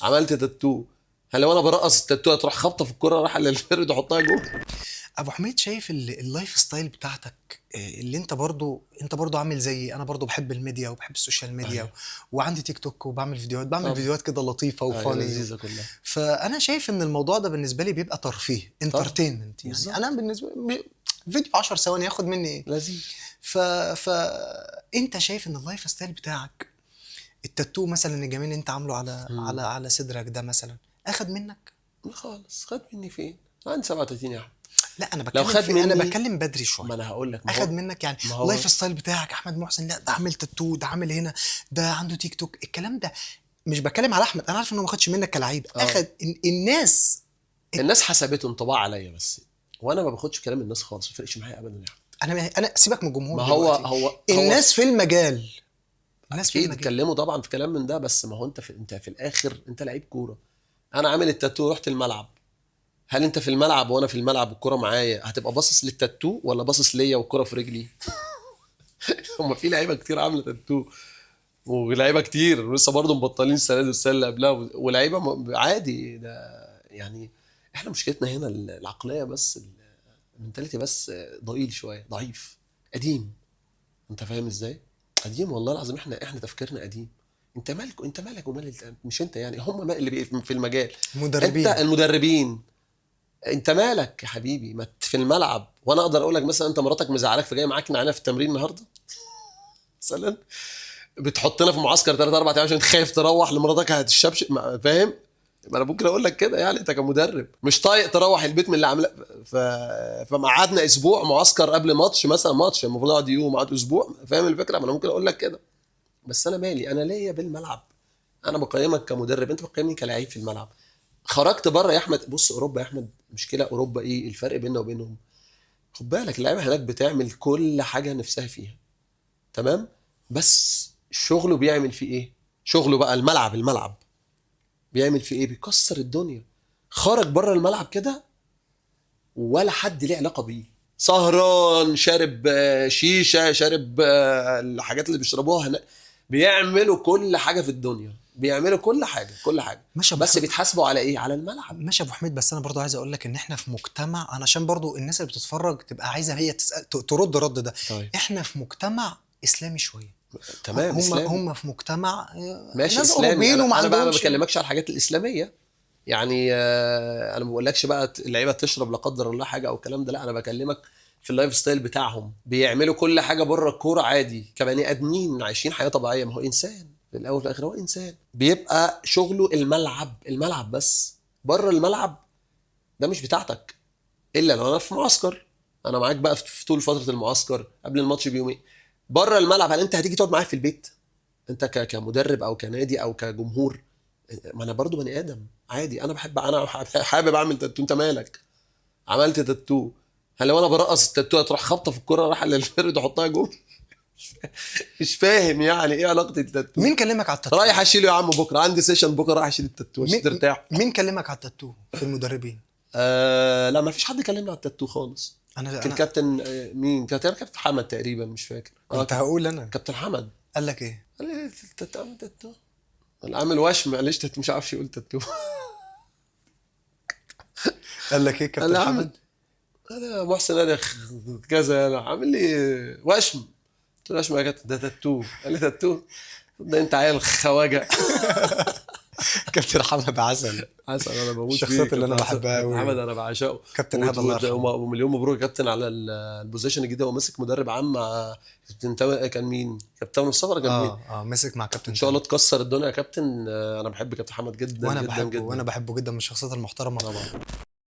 عملت تاتو، هل لو انا برقص التاتو هتروح خبطه في الكوره راح للفرد وحطها جوه؟ ابو حميد، شايف اللايف ستايل بتاعتك، اللي انت برضو عامل زيي، انا برضو بحب الميديا وبحب السوشيال ميديا ايوه وعندي تيك توك وبعمل فيديوهات، بعمل طبعا. فيديوهات كده لطيفه ايوه وفاني لذيذه كلها. فانا شايف ان الموضوع ده بالنسبه لي بيبقى ترفيه، طبعا انترتينمنت. يعني انا بالظبط. بالنسبه لي فيديو 10 ثواني ياخد مني ايه؟ لذيذ. ف انت شايف ان اللايف ستايل بتاعك، التاتو مثلا الجميل اللي انت عامله على مم. صدرك ده مثلا، اخد منك؟ لا خالص، خد مني فين؟ عندي 37 يا احمد. لا انا لو بتكلم خد في، انا مني، بتكلم بدري شويه. ما انا هقول لك، اخد منك يعني ما هو اللايف ستايل بتاعك احمد محسن، لا ده عامل تاتو، ده عامل هنا، ده عنده تيك توك، الكلام ده. مش بتكلم على احمد، انا عارف انه ما خدش منك كلعيب، اه اخد الناس. الناس حسبته انطباع عليا بس، وانا ما باخدش كلام الناس خالص، ما فرقش معايا ابدا يعني. انا سيبك من الجمهور ما هو دلوقتي، هو الناس في المجال، الناس في اكيد المجال. اتكلموا طبعا في كلام من ده، بس ما هو انت في الاخر انت لعيب كوره. انا عامل التاتو رحت الملعب، هل انت في الملعب وانا في الملعب والكوره معايا هتبقى باصص للتاتو ولا باصص ليا والكوره في رجلي؟ هم في لعيبه كتير عامله تاتو، ولاعيبه كتير ولسه برضه مبطلين السنه دي والسنه اللي قبلها، ولاعيبه عادي ده يعني. احنا مشكلتنا هنا العقليه بس، المنتاليتي بس ضئيل شويه، ضعيف، قديم. انت فاهم ازاي؟ قديم والله العظيم، احنا تفكيرنا قديم. انت مالك ومال مش انت يعني، هم اللي في المجال. انت مدربين. المدربين، انت مالك يا حبيبي؟ ما في الملعب، وانا اقدر اقول لك مثلا انت مراتك مزعلاك فجايه معاك نعناع في التمرين النهارده مثلا، بتحطنا في معسكر 3 4 ايام عشان خايف تروح لمراتك هتشبش، فاهم؟ ما انا ممكن اقول لك كده يعني، انت كمدرب مش طايق تروح البيت من اللي عامله ف... فمقعدنا اسبوع معسكر قبل ماتش مثلا، ماتش المفروض اقعد يوم، اقعد اسبوع، فاهم الفكره؟ ما انا ممكن اقول لك كده، بس انا مالي، انا ليا بالملعب. انا بقيمك كمدرب، انت بتقيمني كلاعب في الملعب. خرجت بره يا احمد، بص اوروبا يا احمد، مشكله اوروبا ايه الفرق بيننا وبينهم؟ خد بالك اللعيبه هناك بتعمل كل حاجه نفسها فيها، تمام، بس شغله بيعمل فيه ايه؟ شغله بقى الملعب بيعمل فيه ايه؟ بيكسر الدنيا. خرج بره الملعب كده ولا حد ليه علاقه بيه، سهران، شارب شيشه، شارب الحاجات اللي بيشربوها هناك، بيعملوا كل حاجه في الدنيا، بيعملوا كل حاجه كل حاجه، ماشي يا ابو بس حميد، بيتحاسبوا على ايه؟ على الملعب. ماشي يا ابو حميد، بس انا برضو عايز اقول لك ان احنا في مجتمع، علشان برضو الناس اللي بتتفرج تبقى عايزه هي تسأل، ترد رد ده. طيب احنا في مجتمع اسلامي شويه، تمام هم اسلامي، هم في مجتمع ماشي ناس اسلامي. اوروبيين وما انا بقى ما عندهمش. بكلمكش على الحاجات الاسلاميه يعني، انا ما بقولكش بقى اللعيبه تشرب لا قدر الله حاجه او الكلام ده، لا انا بكلمك في اللايف ستايل بتاعهم، بيعملوا كل حاجه بره الكوره عادي، كبني ادمين عايشين حياه طبيعيه، ما هو انسان في الاول وفي الاخر، هو انسان بيبقى شغله الملعب بس. بره الملعب ده مش بتاعتك، الا لو انا في معسكر، انا معاك بقى في طول فتره المعسكر قبل الماتش بيومين. بره الملعب هل انت هتيجي تقعد معايا في البيت؟ انت كمدرب او كنادي او كجمهور، ما انا برضو بني ادم عادي، انا حابب اعمل تاتو، انت مالك؟ عملت تاتو، هل لو انا برقص التاتو هتروح خبطه في الكوره راح للفرد وحطها جوه؟ مش فاهم يعني ايه علاقه التاتو. مين كلمك على التاتو؟ رايح اشيله يا عم بكره، عندي سيشن بكره، رايح اشيل التاتو عشان مين ترتاح. مين كلمك على التاتو في المدربين؟ لا ما فيش حد كلمني على التاتو خالص. انا كان انا كابتن مين كابتن حمد تقريبا، مش فاكر. كنت هقول انا. كابتن حمد قال لك ايه؟ قال لي التاتو، عامل تاتو، انا عامل وشم، معلش تاتو، مش عارفش يقول تاتو. قال لك ايه قال كابتن لي عامل، حمد؟ انا محسن انا كذا، انا عامل لي وشم، قلت له وشم يا كابتن؟ ده تاتو. قال لي تاتو؟ ده انت عيل خواجه. كابتن حمد عسل، حسن انا بموت فيه الشخصيات اللي انا كابتن حسن، بحبها كابتن حمد قوي. انا بعشقه. كابتن ايهاب الله يرحمه. ومليون مبروك يا كابتن على البوزيشن الجديد، هو ماسك مدرب عام مع كابتن كان مين؟ كابتن مصطفى ولا كان مين؟ اه مسك مع ان كابتن شاء الله تامر. تكسر الدنيا يا كابتن. انا بحب كابتن حمد جدا وانا جدا بحبه، جدا. وانا بحبه جدا، من الشخصيات المحترمه. طبعا.